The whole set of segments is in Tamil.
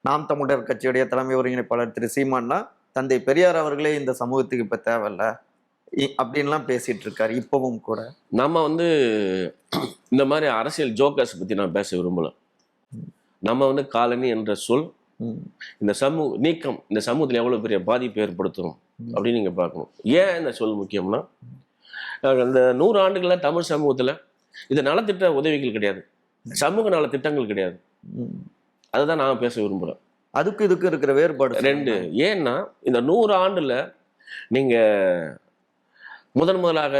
நாம் தமிழர் கட்சியுடைய தலைமை ஒருங்கிணைப்பாளர் திரு சீமான்னா தந்தை பெரியார் அவர்களே இந்த சமூகத்துக்கு இப்ப தேவையில்ல அப்படின்லாம் பேசிட்டு இருக்காரு இப்பவும் கூட. நம்ம இந்த மாதிரி அரசியல் ஜோக்கர்ஸ் பத்தி நான் பேச விரும்பல. நம்ம காலனி என்ற சொல் இந்த நீக்கம் இந்த சமூகத்தில் எவ்வளவு பெரிய பாதிப்பு ஏற்படுத்தும் அப்படின்னு நீங்க பார்க்கணும். ஏன் இந்த சொல் முக்கியம்னா, இந்த 100 ஆண்டுகள்ல தமிழ் சமூகத்துல இது நலத்திட்ட உதவிகள் கிடையாது, சமூக நல திட்டங்கள் கிடையாது. அதுதான் நான் பேச விரும்புறேன். அதுக்கு இதுக்கு இருக்கிற வேறுபாடு ரெண்டு. ஏன்னா இந்த 100 ஆண்டுல நீங்க முதலாக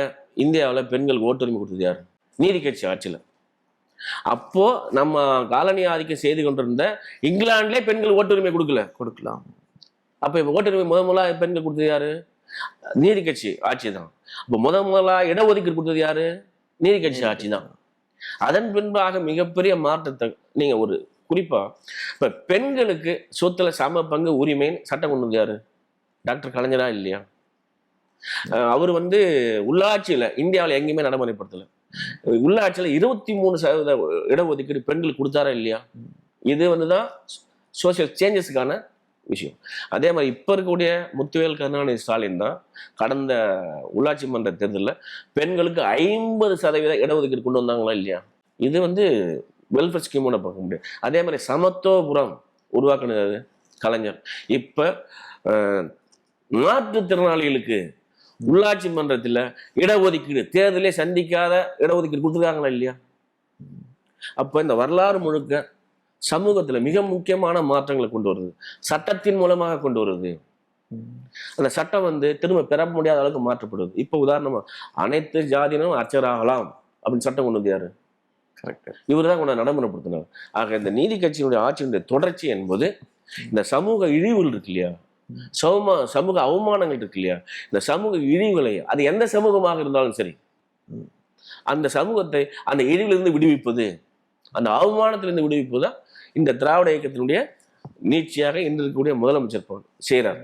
இந்தியாவில் பெண்கள் ஓட்டுரிமை கொடுத்தது யார்? நீதி கட்சி ஆட்சியில். அப்போ நம்ம காலனி ஆதிக்கம் செய்து கொண்டிருந்த இங்கிலாந்துலேயே பெண்கள் ஓட்டுரிமை கொடுக்கலாம். அப்ப இப்ப ஓட்டுரிமை முதலாக பெண்கள் கொடுத்தது யாரு? நீதி கட்சி ஆட்சி தான். அப்போ முதலாக இடஒதுக்கீடு கொடுத்தது யாரு? நீதி கட்சி ஆட்சி தான். அதன் பின்பாக மிகப்பெரிய மாற்றத்தை நீங்க குறிப்பா இப்ப பெண்களுக்கு சொத்துல சம பங்கு உரிமைன்னு சட்டம் கொண்டு வந்து யாரு? டாக்டர் கலைஞரா இல்லையா? அவர் உள்ளாட்சியில இந்தியாவில் எங்கேயுமே நடைமுறைப்படுத்தல. உள்ளாட்சியில 23% இடஒதுக்கீடு பெண்களுக்கு கொடுத்தாரா இல்லையா? இது தான் சோசியல் சேஞ்சஸுக்கான விஷயம். அதே மாதிரி இப்ப இருக்கக்கூடிய முத்துவேல் கருணாநிதி ஸ்டாலின் தான் கடந்த உள்ளாட்சி மன்ற தேர்தலில் பெண்களுக்கு 50% இடஒதுக்கீடு கொண்டு வந்தாங்களா இல்லையா? இது வெல்ஃபேர் ஸ்கீமோட பார்க்க முடியாது. அதே மாதிரி சமத்துவபுரம் உருவாக்குனது கலைஞர். இப்ப மாற்றுத்திறனாளிகளுக்கு உள்ளாட்சி மன்றத்தில் இடஒதுக்கீடு தேர்தலே சந்திக்காத இடஒதுக்கீடு கொடுத்துருக்காங்களா இல்லையா? அப்ப இந்த வரலாறு முழுக்க சமூகத்துல மிக முக்கியமான மாற்றங்களை கொண்டு வருது, சட்டத்தின் மூலமாக கொண்டு வருது. அந்த சட்டம் திரும்ப பெற முடியாத அளவுக்கு மாற்றப்படுது. இப்ப உதாரணமா அனைத்து ஜாதியினரும் அர்ச்சகராகலாம் அப்படின்னு சட்டம் கொண்டு வந்து யாரு? கரெக்ட், இவர் தான் கொண்டு நடைமுறைப்படுத்தினார். ஆக இந்த நீதி கட்சியினுடைய ஆட்சியினுடைய தொடர்ச்சி என்பது இந்த சமூக இழிவுகள் இருக்கு இல்லையா, சமூக அவமானங்கள் இருக்கு இல்லையா, இந்த சமூக இழிவுகளை அது எந்த சமூகமாக இருந்தாலும் சரி அந்த சமூகத்தை அந்த இழிவிலிருந்து விடுவிப்பது, அந்த அவமானத்திலிருந்து விடுவிப்பது தான் இந்த திராவிட இயக்கத்தினுடைய நீட்சியாக இன்று இருக்கக்கூடிய முதலமைச்சர் செய்கிறார்.